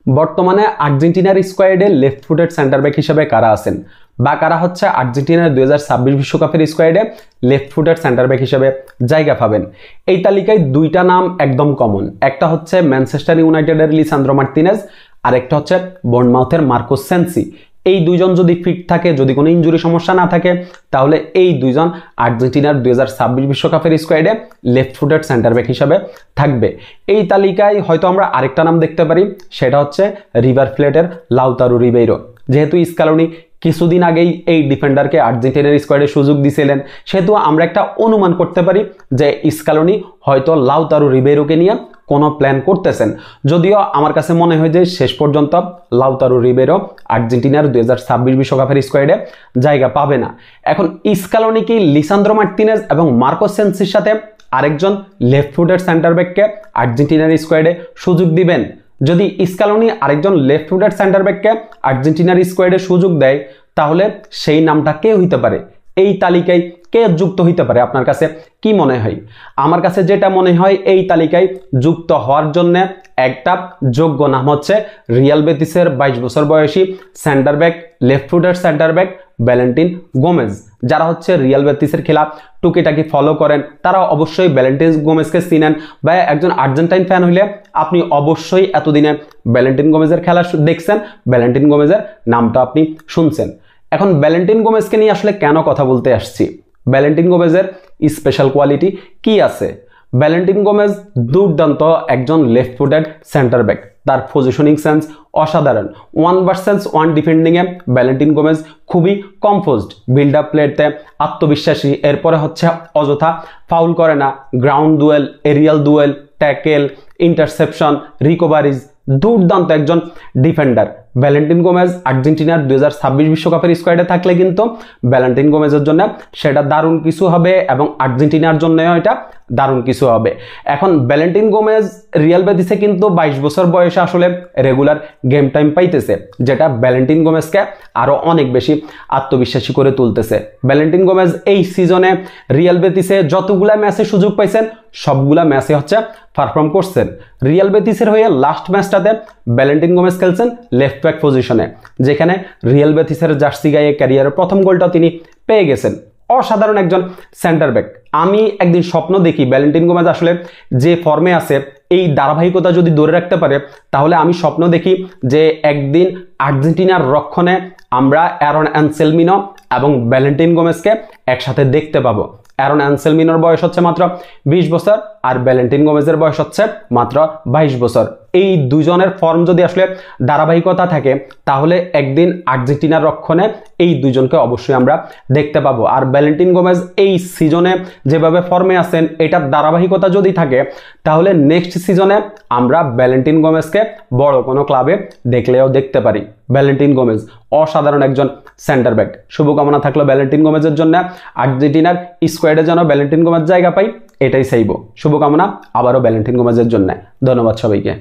বর্তমানে আর্জেন্টিনার স্কোয়াডে লেফট ফুটেড সেন্টার ব্যাক হিসেবে কারা আছেন বা কারা হচ্ছে আর্জেন্টিনার 2026 বিশ্বকাপের স্কোয়াডে লেফট ফুটেড সেন্টার ব্যাক হিসেবে জায়গা পাবেন। এই তালিকায় দুইটা নাম একদম কমন, একটা হচ্ছে ম্যানচেস্টার ইউনাইটেডের লিসান্দ্রো মার্টিনেজ আর একটা হচ্ছে বর্নমাউথের মার্কোস সেনসি। এই দুইজন যদি ফিট থাকে, যদি কোনো ইনজুরি সমস্যা না থাকে, তাহলে এই দুইজন আর্জেন্টিনার 2026 বিশ্বকাপের স্কোয়াডে লেফট ফুটেড সেন্টার ব্যাক হিসেবে থাকবে। এই তালিকায় হয়তো আমরা আরেকটা নাম দেখতে পারি, সেটা হচ্ছে রিভার প্লেটের লাউতারো রিবেইরো। যেহেতু স্ক্যালোনি কিছুদিন আগেই এই ডিফেন্ডারকে আর্জেন্টিনার স্কোয়াডে সুযোগ দিয়েছিলেন, সেহেতু আমরা একটা অনুমান করতে পারি যে স্ক্যালোনি হয়তো লাউতারো রিবেইরোকে নিয়ে কোনো প্ল্যান করতেছেন। যদিও আমার কাছে মনে হয় যে শেষ পর্যন্ত লাউতারো রিবেইরো আর্জেন্টিনার 2026 বিশ্বকাপের স্কোয়াডে জায়গা পাবে না। এখন স্ক্যালোনি কি লিসান্দ্রো মার্টিনেজ এবং মার্কোস সেনসির সাথে আরেকজন লেফট ফুটেড সেন্টার ব্যাককে আর্জেন্টিনার স্কোয়াডে সুযোগ দিবেন? যদি স্ক্যালোনি আরেকজন লেফট ফুটেড সেন্টার ব্যাককে আর্জেন্টিনার স্কোয়াডে সুযোগ দেয়, তাহলে সেই নামটা কে হইতে পারে? এই তালিকায় কে যুক্ত হইতে পারে? আপনার কাছে কি মনে হয়? আমার কাছে যেটা মনে হয়, এই তালিকায় যুক্ত হওয়ার জন্য একটা যোগ্য নাম হচ্ছে রিয়াল বেতিসের 22 বছর বয়সী center back, left footed center back Valentin Gomez. যারা হচ্ছে রিয়াল বেতিসের খেলা টুকিটাকি ফলো করেন, তারা অবশ্যই ভ্যালেন্টিন গোমেজকে চিনেন, বা একজন আর্জেন্টাইন ফ্যান হইলে আপনি অবশ্যই এতদিনে ভ্যালেন্টিন গোমেজের খেলা দেখছেন, ভ্যালেন্টিন গোমেজের নামটা আপনি শুনছেন। এখন ভ্যালেন্টিন গোমেজকে নিয়ে আসলে কেন কথা বলতে আসছি? ভ্যালেন্টিন গোমেজের স্পেশাল কোয়ালিটি কি আছে? ভ্যালেন্টিন গোমেজ দুর্দান্ত একজন লেফট ফুটেড সেন্টার ব্যাক, তার পজিশনিং সেন্স অসাধারণ। 1 ভার্সেস 1 ডিফেন্ডিংয়ে ভ্যালেন্টিন গোমেজ খুবই কম্পোজড, বিল্ড আপ প্লেতে আত্মবিশ্বাসী, এরপরে হচ্ছে অযথা ফাউল করে না, ground duel, aerial duel, tackle, interception, recoveries, দুর্দান্ত একজন ডিফেন্ডার। ভ্যালেন্টিন গোমেজ আর্জেন্টিনার 2026 বিশ্বকাপের স্কোয়াডে থাকলে কিন্তু ভ্যালেন্টিন গোমেজের জন্য সেটা দারুণ কিছু হবে এবং আর্জেন্টিনার জন্য এটা দারুণ কিছু হবে। এখন ভ্যালেন্টিন গোমেজ রিয়াল বেতিসে কিন্তু 22 বছর বয়সে আসলে রেগুলার গেম টাইম পাইতেছে, যেটা ভ্যালেন্টিন গোমেজকে আরো অনেক বেশি আত্মবিশ্বাসী করে তুলতেছে। ভ্যালেন্টিন গোমেজ এই সিজনে রিয়াল বেতিসে যতগুলা ম্যাচে সুযোগ পাইছেন, সবগুলা ম্যাচে হচ্ছে পারফর্ম করছেন। রিয়াল বেতিসের হয়ে লাস্ট ম্যাচটাতে ভ্যালেন্টিন গোমেজ খেলছেন লেফট ব্যাক পজিশনে, যেখানে রিয়াল বেতিসের জার্সি গায়ে ক্যারিয়ারের প্রথম গোলটা তিনি পেয়ে গেছেন। অসাধারণ একজন সেন্টার ব্যাক। আমি একদিন স্বপ্ন দেখি ভ্যালেন্টিন গোমেজ আসলে যে ফর্মে আছে, এই ধারাবাহিকতা যদি ধরে রাখতে পারে, তাহলে আমি স্বপ্ন দেখি যে একদিন আর্জেন্টিনার রক্ষণে আমরা অ্যারন অ্যানসেলমিনো এবং ভ্যালেন্টিন গোমেজকে একসাথে দেখতে পাবো। অ্যারন অ্যানসেলমিনোর বয়স হচ্ছে মাত্র 20 বছর আর ভ্যালেন্টিন গোমেজের বয়স হচ্ছে মাত্র 22 বছর। এই দুজনের ফর্ম যদি আসলে ধারাবাহিকতা থাকে, তাহলে একদিন আর্জেন্টিনার রক্ষণে এই দুজনকে অবশ্যই আমরা দেখতে পাবো। আর ভ্যালেন্টিন গোমেজ এই সিজনে যেভাবে ফর্মে আছেন, এটার ধারাবাহিকতা যদি থাকে, তাহলে নেক্সট সিজনে আমরা ভ্যালেন্টিন গোমেজকে বড় কোনো ক্লাবে দেখলেও দেখতে পারি। ভ্যালেন্টিন গোমেজ অসাধারণ একজন সেন্টার ব্যাক। শুভকামনা থাকলো ভ্যালেন্টিন গোমেজের জন্য। আর্জেন্টিনার স্কোয়াডে যেন ভ্যালেন্টিন গোমেজ জায়গা পাই, এটাই চাইবো। শুভকামনা আবারও ভ্যালেন্টিন গোমেজের জন্য। ধন্যবাদ সবাইকে।